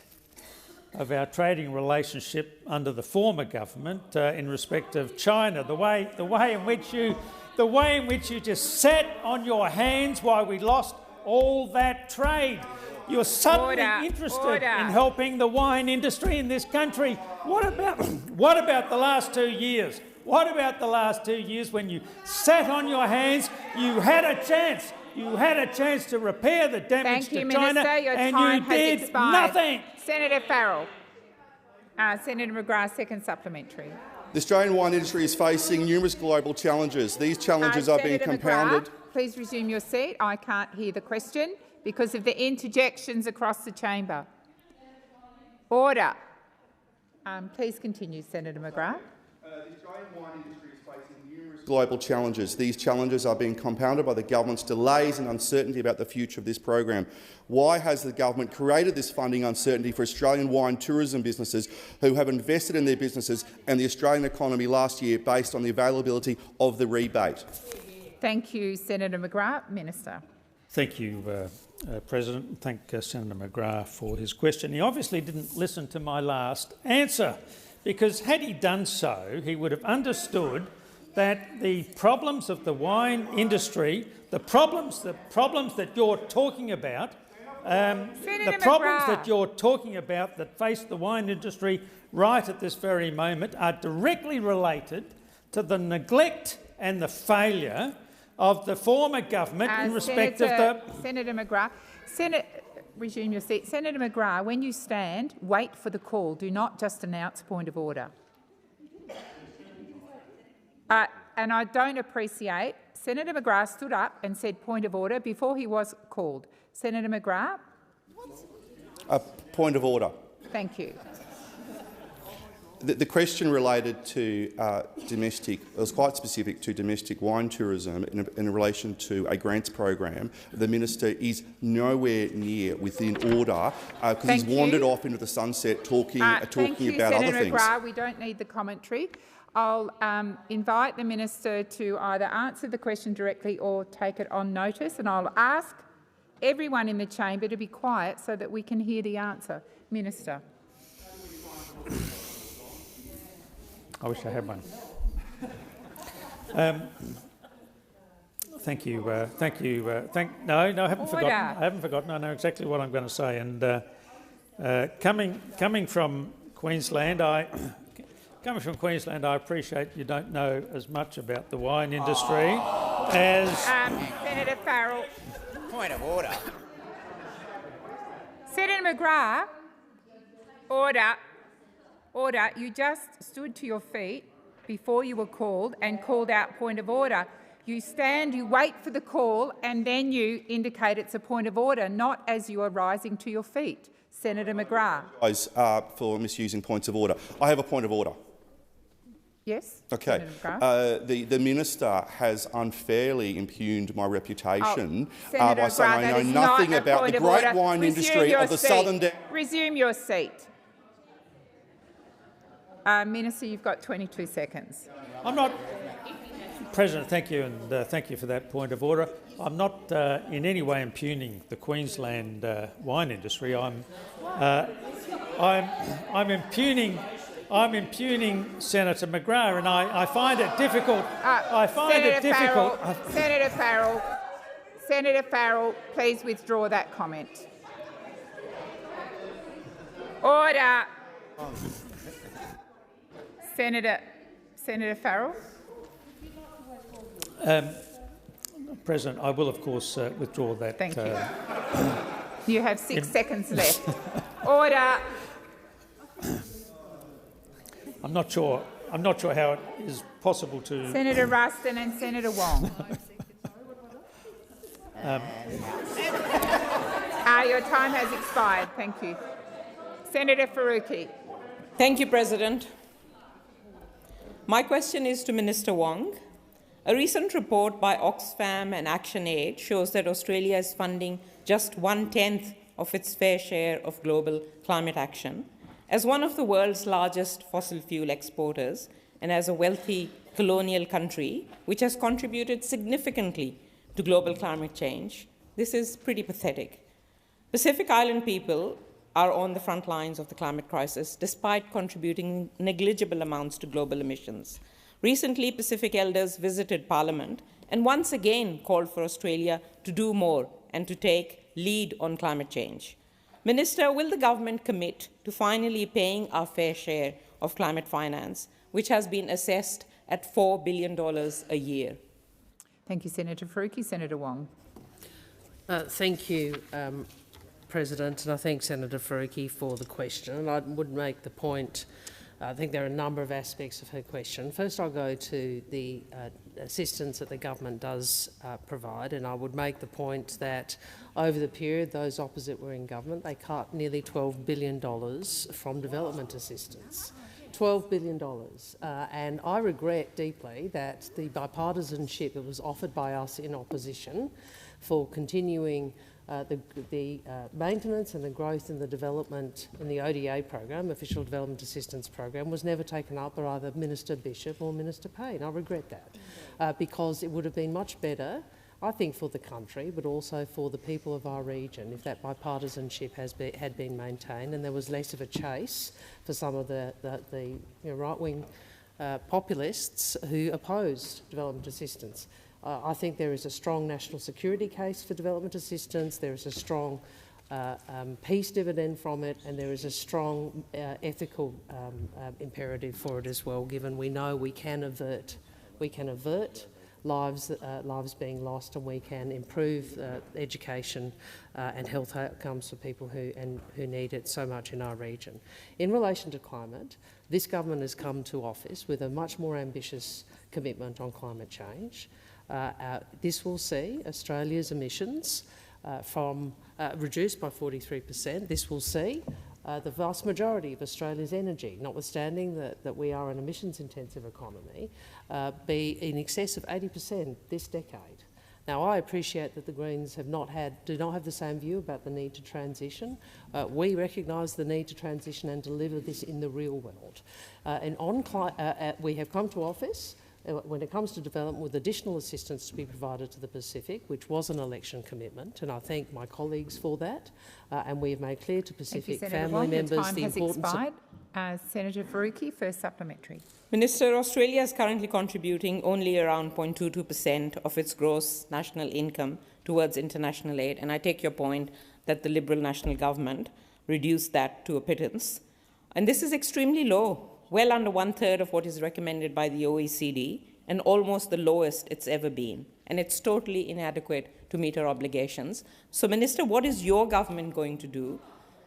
of our trading relationship under the former government in respect of China. The way in which you just sat on your hands while we lost all that trade. You're suddenly interested in helping the wine industry in this country. What about the last 2 years? What about the last 2 years when you sat on your hands? You had a chance. You had a chance to repair the damage to China, and you did nothing. Senator Farrell. Senator McGrath, second supplementary. The Australian wine industry is facing numerous global challenges. These challenges are being compounded. McGrath, please resume your seat. I can't hear the question because of the interjections across the chamber. Order. Please continue, Senator McGrath. The Australian wine industry is facing numerous global challenges. These challenges are being compounded by the government's delays and uncertainty about the future of this program. Why has the government created this funding uncertainty for Australian wine tourism businesses who have invested in their businesses and the Australian economy last year based on the availability of the rebate? Thank you, Senator McGrath. Minister. Thank you, President. Thank Senator McGrath for his question. He obviously didn't listen to my last answer, because had he done so, he would have understood that the problems of the wine industry, the problems that you're talking about, that face the wine industry right at this very moment are directly related to the neglect and the failure of the former government in respect of the... Senator McGrath. Resume your seat. Senator McGrath, when you stand, wait for the call. Do not just announce point of order. And I don't appreciate... Senator McGrath stood up and said point of order before he was called. Senator McGrath. A point of order. Thank you. The question related to domestic, it was quite specific to domestic wine tourism in relation to a grants program. The minister is nowhere near within order because he's wandered off into the sunset talking about other things. Senator McGrath, we don't need the commentary. I'll invite the minister to either answer the question directly or take it on notice, and I'll ask everyone in the chamber to be quiet so that we can hear the answer. Minister. I wish I had one. Thank you. No, I haven't forgotten. I haven't forgotten. I know exactly what I'm going to say. And coming from Queensland, I appreciate you don't know as much about the wine industry as Senator Farrell. Point of order. Senator McGrath. Order. Order. You just stood to your feet before you were called and called out point of order. You stand, you wait for the call, and then you indicate it's a point of order, not as you are rising to your feet. Senator McGrath. For misusing points of order. I have a point of order. Yes. Okay. The minister has unfairly impugned my reputation by saying I know nothing about the great wine industry of the southern... Resume your seat. Minister, you've got 22 seconds. I'm not... President, thank you, and thank you for that point of order. I'm not in any way impugning the Queensland wine industry. I'm impugning Senator McGrath, and I find it difficult. Senator Farrell, please withdraw that comment. Order. Senator Farrell. President, I will of course withdraw that. Thank you. You have 6 seconds left. Order. I'm not sure how it is possible to. Senator Ruston and Senator Wong. Your time has expired. Thank you. Senator Faruqi. Thank you, President. My question is to Minister Wong. A recent report by Oxfam and ActionAid shows that Australia is funding just 1/10 of its fair share of global climate action. As one of the world's largest fossil fuel exporters and as a wealthy colonial country which has contributed significantly to global climate change, this is pretty pathetic. Pacific Island people are on the front lines of the climate crisis despite contributing negligible amounts to global emissions. Recently, Pacific elders visited Parliament and once again called for Australia to do more and to take lead on climate change. Minister, will the government commit to finally paying our fair share of climate finance, which has been assessed at $4 billion a year? Thank you, Senator Faruqi. Senator Wong. Thank you, President, and I thank Senator Faruqi for the question. And I would make the point, I think there are a number of aspects of her question. First, I'll go to the assistance that the government does provide, and I would make the point that over the period those opposite were in government, they cut nearly $12 billion from development assistance. $12 billion. And I regret deeply that the bipartisanship that was offered by us in opposition for continuing the maintenance and the growth in the development in the ODA program, Official Development Assistance Program, was never taken up by either Minister Bishop or Minister Payne. I regret that because it would have been much better, I think, for the country, but also for the people of our region if that bipartisanship had been maintained and there was less of a chase for some of the right-wing populists who opposed development assistance. I think there is a strong national security case for development assistance, there is a strong peace dividend from it, and there is a strong ethical imperative for it as well, given we know we can avert lives being lost, and we can improve education and health outcomes for people who need it so much in our region. In relation to climate, this government has come to office with a much more ambitious commitment on climate change. This will see Australia's emissions reduced by 43%. This will see the vast majority of Australia's energy, notwithstanding that we are an emissions-intensive economy, be in excess of 80% this decade. Now, I appreciate that the Greens do not have the same view about the need to transition. We recognise the need to transition and deliver this in the real world. We have come to office when it comes to development with additional assistance to be provided to the Pacific, which was an election commitment, and I thank my colleagues for that. And we have made clear to Pacific family members the importance of... Senator Faruqi, first supplementary. Minister, Australia is currently contributing only around 0.22% of its gross national income towards international aid, and I take your point that the Liberal National Government reduced that to a pittance. And this is extremely low, well under 1/3 of what is recommended by the OECD and almost the lowest it's ever been. And it's totally inadequate to meet our obligations. So, Minister, what is your government going to do?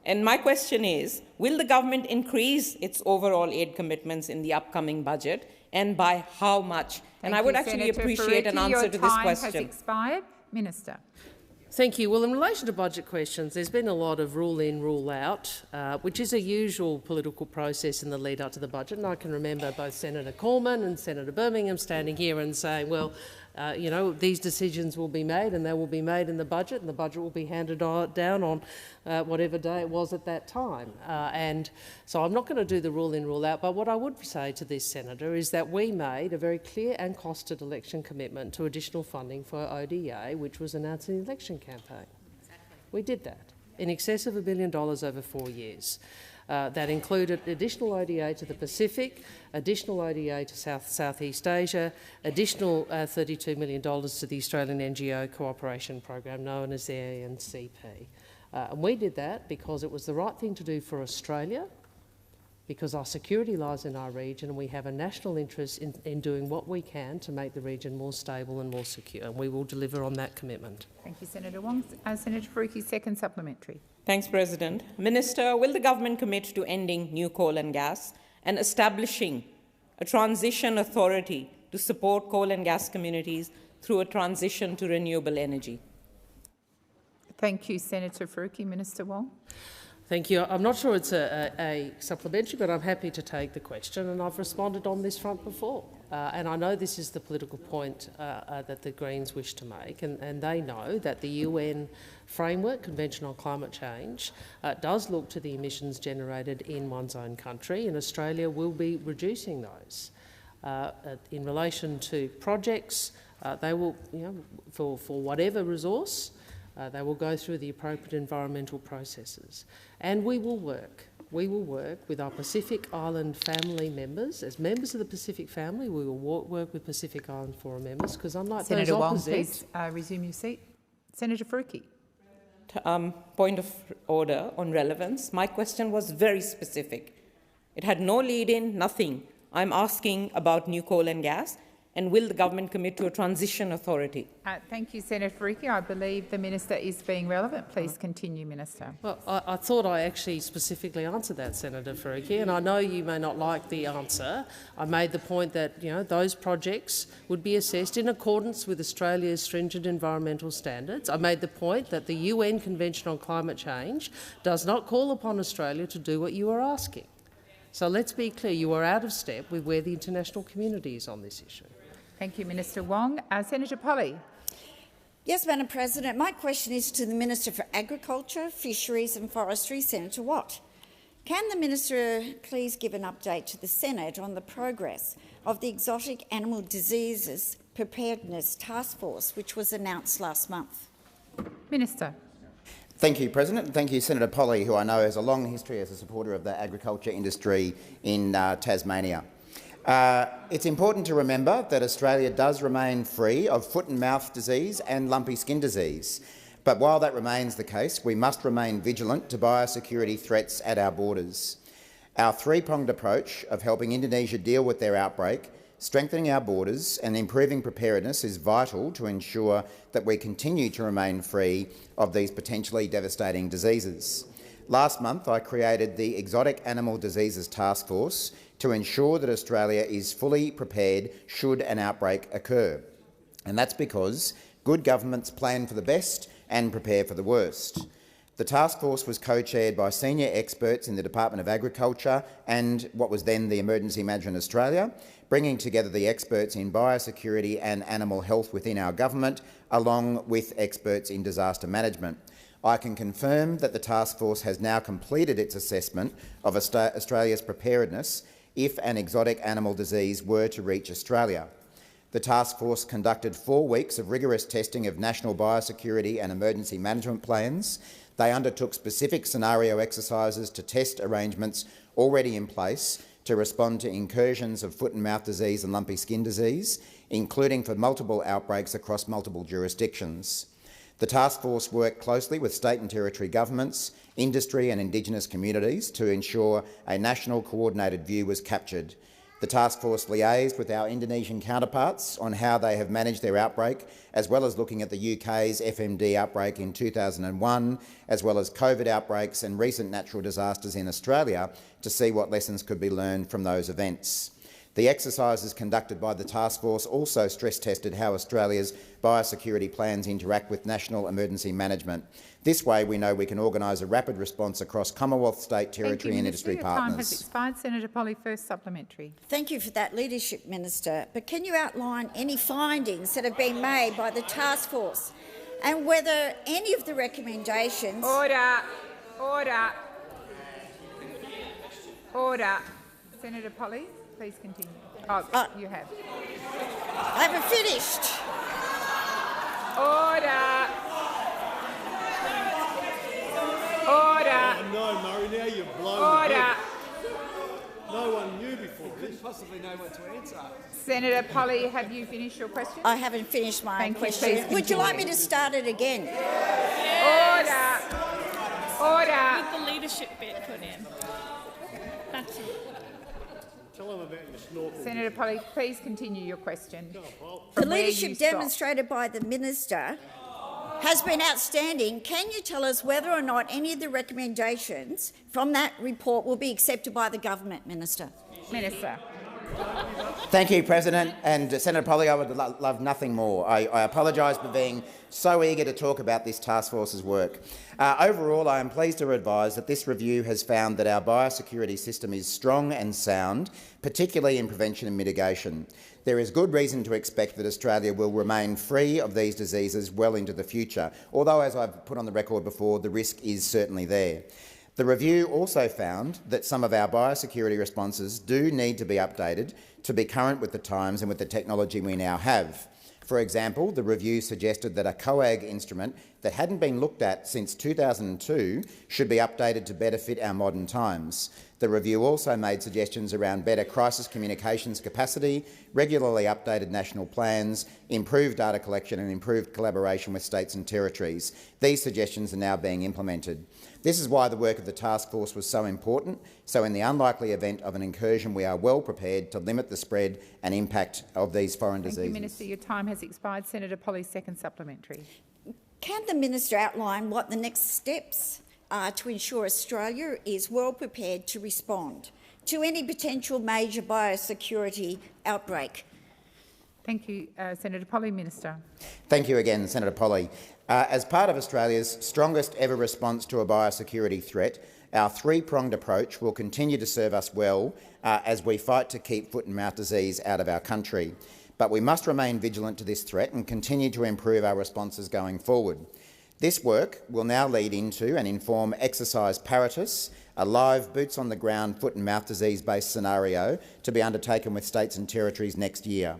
And my question is, will the government increase its overall aid commitments in the upcoming budget, and by how much? And I would actually appreciate an answer to this question. Your time has expired. Minister. Thank you. Well, in relation to budget questions, there's been a lot of rule in, rule out, which is a usual political process in the lead up to the budget. And I can remember both Senator Cormann and Senator Birmingham standing here and saying, well, You know, these decisions will be made, and they will be made in the budget, and the budget will be handed down on whatever day it was at that time. And so I'm not going to do the rule in, rule out, but what I would say to this senator is that we made a very clear and costed election commitment to additional funding for ODA, which was announced in the election campaign. Exactly. We did that, in excess of $1 billion over 4 years. That included additional ODA to the Pacific, additional ODA to Southeast Asia, additional $32 million to the Australian NGO Cooperation Program, known as the ANCP. And we did that because it was the right thing to do for Australia, because our security lies in our region, and we have a national interest in doing what we can to make the region more stable and more secure, and we will deliver on that commitment. Thank you, Senator Wong. Senator Faruqi, second supplementary. Thanks, President. Minister, will the government commit to ending new coal and gas and establishing a transition authority to support coal and gas communities through a transition to renewable energy? Thank you, Senator Faruqi. Minister Wong. Thank you. I'm not sure it's a supplementary, but I'm happy to take the question, and I've responded on this front before. And I know this is the political point that the Greens wish to make, and they know that the UN Framework Convention on Climate Change does look to the emissions generated in one's own country, and Australia will be reducing those. In relation to projects, they will, for whatever resource, they will go through the appropriate environmental processes. And we will work with our Pacific Island family members. As members of the Pacific family, we will work with Pacific Island Forum members, because unlike Senator those Wong, opposites... please resume your seat. Senator Faruqi. Point of order on relevance. My question was very specific. It had no lead-in, nothing. I'm asking about new coal and gas, and will the government commit to a transition authority? Thank you, Senator Faruqi. I believe the minister is being relevant. Please continue, Minister. Well, I thought I actually specifically answered that, Senator Faruqi, and I know you may not like the answer. I made the point that those projects would be assessed in accordance with Australia's stringent environmental standards. I made the point that the UN Convention on Climate Change does not call upon Australia to do what you are asking. So let's be clear, you are out of step with where the international community is on this issue. Thank you, Minister Wong. Senator Polley. Yes, Madam President. My question is to the Minister for Agriculture, Fisheries and Forestry, Senator Watt. Can the Minister please give an update to the Senate on the progress of the Exotic Animal Diseases Preparedness Task Force, which was announced last month? Minister. Thank you, President, and thank you, Senator Polley, who I know has a long history as a supporter of the agriculture industry in Tasmania. It's important to remember that Australia does remain free of foot and mouth disease and lumpy skin disease. But while that remains the case, we must remain vigilant to biosecurity threats at our borders. Our three-pronged approach of helping Indonesia deal with their outbreak, strengthening our borders and improving preparedness is vital to ensure that we continue to remain free of these potentially devastating diseases. Last month, I created the Exotic Animal Diseases Task Force to ensure that Australia is fully prepared should an outbreak occur. And that's because good governments plan for the best and prepare for the worst. The task force was co-chaired by senior experts in the Department of Agriculture and what was then the Emergency Management Australia, bringing together the experts in biosecurity and animal health within our government, along with experts in disaster management. I can confirm that the task force has now completed its assessment of Australia's preparedness if an exotic animal disease were to reach Australia. The task force conducted 4 weeks of rigorous testing of national biosecurity and emergency management plans. They undertook specific scenario exercises to test arrangements already in place to respond to incursions of foot and mouth disease and lumpy skin disease, including for multiple outbreaks across multiple jurisdictions. The task force worked closely with state and territory governments, industry and Indigenous communities to ensure a national coordinated view was captured. The task force liaised with our Indonesian counterparts on how they have managed their outbreak, as well as looking at the UK's FMD outbreak in 2001, as well as COVID outbreaks and recent natural disasters in Australia to see what lessons could be learned from those events. The exercises conducted by the task force also stress-tested how Australia's biosecurity plans interact with national emergency management. This way, we know we can organise a rapid response across Commonwealth, state, territory and industry partners. Your time has expired. Senator Polley, first supplementary. Thank you for that leadership, Minister. But can you outline any findings that have been made by the task force and whether any of the recommendations— Order. Order. Order. Senator Polley, please continue. You have. I haven't finished. Order. Order. Oh, no, Murray, now you've blown Order. the head. No one knew before this. Possibly know what to answer. Senator Polley, have you finished your question? I haven't finished my question. Please Would you like me continue. to start it again? Order. Order. With the leadership bit put in. That's it. Tell them about your snorkel. Senator Polley, please continue your question. The leadership demonstrated by the minister has been outstanding. Can you tell us whether or not any of the recommendations from that report will be accepted by the government, Minister? Minister. Thank you, President. And Senator Polley, I would love nothing more. I apologise for being so eager to talk about this task force's work. Overall, I am pleased to advise that this review has found that our biosecurity system is strong and sound, particularly in prevention and mitigation. There is good reason to expect that Australia will remain free of these diseases well into the future, although, as I've put on the record before, the risk is certainly there. The review also found that some of our biosecurity responses do need to be updated to be current with the times and with the technology we now have. For example, the review suggested that a COAG instrument that hadn't been looked at since 2002 should be updated to better fit our modern times. The review also made suggestions around better crisis communications capacity, regularly updated national plans, improved data collection and improved collaboration with states and territories. These suggestions are now being implemented. This is why the work of the task force was so important, so in the unlikely event of an incursion we are well prepared to limit the spread and impact of these foreign diseases. Thank you, Minister. Your time has expired. Senator Polley, second supplementary. Can the minister outline what the next steps are to ensure Australia is well prepared to respond to any potential major biosecurity outbreak? Thank you, Senator Polley. Minister. Thank you again, Senator Polley. As part of Australia's strongest ever response to a biosecurity threat, our three-pronged approach will continue to serve us well as we fight to keep foot and mouth disease out of our country. But we must remain vigilant to this threat and continue to improve our responses going forward. This work will now lead into and inform Exercise Paratus, a live boots-on-the-ground foot and mouth disease-based scenario to be undertaken with states and territories next year.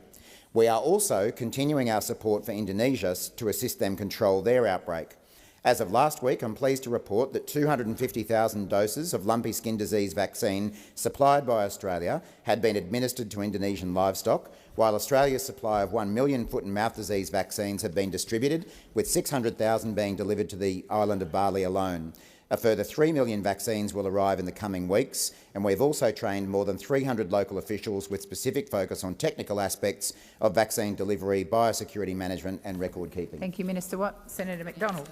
We are also continuing our support for Indonesia to assist them control their outbreak. As of last week, I'm pleased to report that 250,000 doses of lumpy skin disease vaccine supplied by Australia had been administered to Indonesian livestock, while Australia's supply of 1 million foot and mouth disease vaccines have been distributed, with 600,000 being delivered to the island of Bali alone. A further 3 million vaccines will arrive in the coming weeks, and we've also trained more than 300 local officials with specific focus on technical aspects of vaccine delivery, biosecurity management and record keeping. Thank you, Minister Watt. Senator McDonald.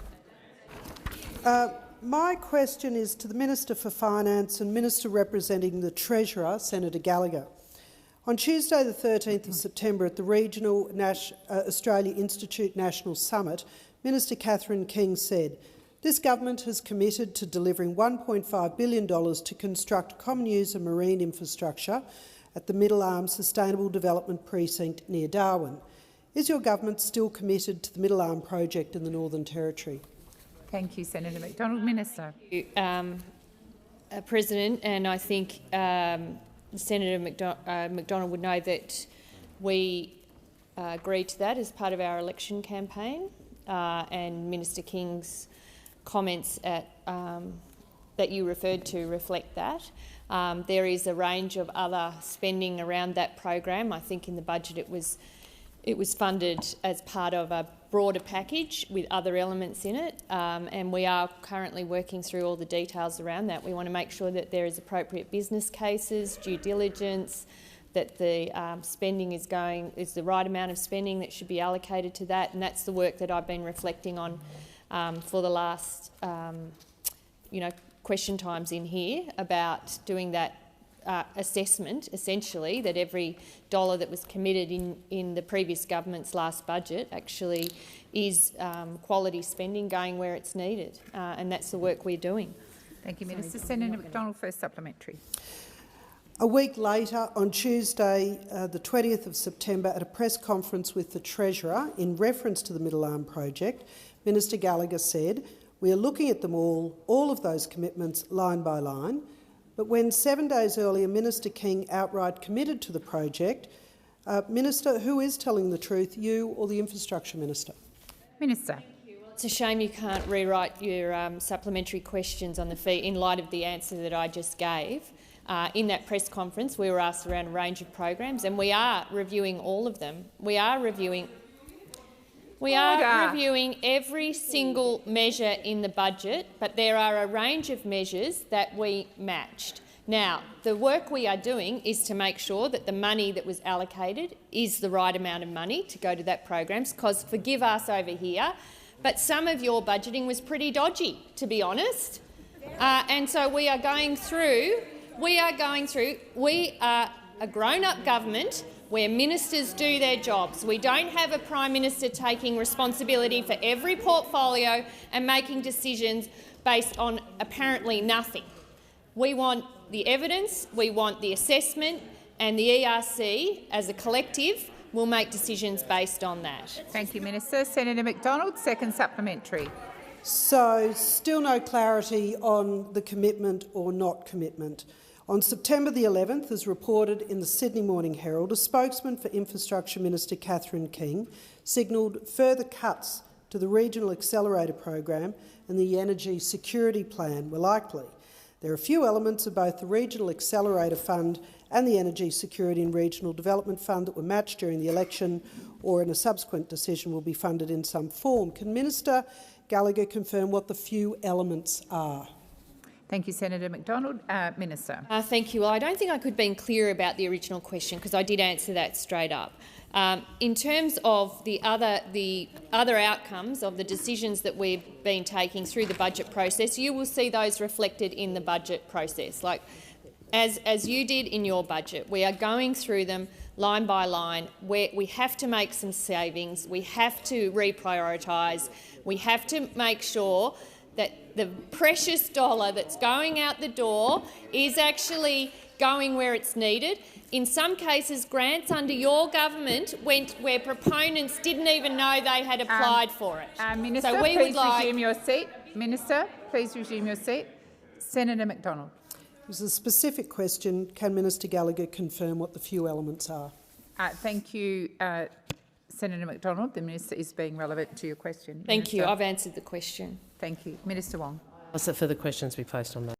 My question is to the Minister for Finance and Minister representing the Treasurer, Senator Gallagher. On Tuesday the 13th of September at the Regional Australia Institute National Summit, Minister Catherine King said, "This government has committed to delivering $1.5 billion to construct common user marine infrastructure at the Middle Arm Sustainable Development Precinct near Darwin. Is your government still committed to the Middle Arm project in the Northern Territory?" Thank you, Senator McDonald. Minister. President, and I think Senator McDonald would know that we agreed to that as part of our election campaign, and Minister King's comments that you referred to reflect that. There is a range of other spending around that program. I think in the budget it was funded as part of a broader package with other elements in it, and we are currently working through all the details around that. We want to make sure that there is appropriate business cases, due diligence, that the spending is the right amount of spending that should be allocated to that, and that's the work that I've been reflecting on for the last question times in here about doing that assessment, essentially, that every dollar that was committed in the previous government's last budget actually is quality spending going where it's needed, and that's the work we're doing. Thank you, Minister. Senator McDonald, first supplementary. A week later, on Tuesday, the 20th of September, at a press conference with the Treasurer in reference to the Middle Arm project, Minister Gallagher said, "We are looking at them all of those commitments, line by line." But when 7 days earlier Minister King outright committed to the project, Minister, who is telling the truth, you or the Infrastructure Minister? Minister. It's a shame you can't rewrite your supplementary questions on the fee in light of the answer that I just gave. In that press conference, we were asked around a range of programs, and we are reviewing all of them. We are reviewing every single measure in the budget, but there are a range of measures that we matched. Now, the work we are doing is to make sure that the money that was allocated is the right amount of money to go to that program, because, forgive us over here, but some of your budgeting was pretty dodgy, to be honest. And so we are going through. We are a grown-up government where ministers do their jobs. We don't have a Prime Minister taking responsibility for every portfolio and making decisions based on apparently nothing. We want the evidence, we want the assessment, and the ERC, as a collective, will make decisions based on that. Thank you, Minister. Senator McDonald, second supplementary. So, still no clarity on the commitment or not commitment. On September the 11th, as reported in the Sydney Morning Herald, a spokesman for Infrastructure Minister Catherine King signalled further cuts to the Regional Accelerator program and the Energy Security Plan were likely. There are few elements of both the Regional Accelerator Fund and the Energy Security and Regional Development Fund that were matched during the election or in a subsequent decision will be funded in some form. Can Minister Gallagher confirm what the few elements are? Thank you, Senator McDonald. Minister. Thank you. Well, I don't think I could have been clear about the original question, because I did answer that straight up. In terms of the other outcomes of the decisions that we've been taking through the budget process, you will see those reflected in the budget process. Like, as you did in your budget, we are going through them line by line, where we have to make some savings, we have to reprioritise, we have to make sure that the precious dollar that's going out the door is actually going where it's needed. In some cases, grants under your government went where proponents didn't even know they had applied for it. Minister, so we please would resume your seat. Minister, please resume your seat. Senator McDonald. It was a specific question. Can Minister Gallagher confirm what the few elements are? Thank you, Senator McDonald. The Minister is being relevant to your question. Thank you. I've answered the question. Thank you. Minister Wong. Ask that further questions be placed on that.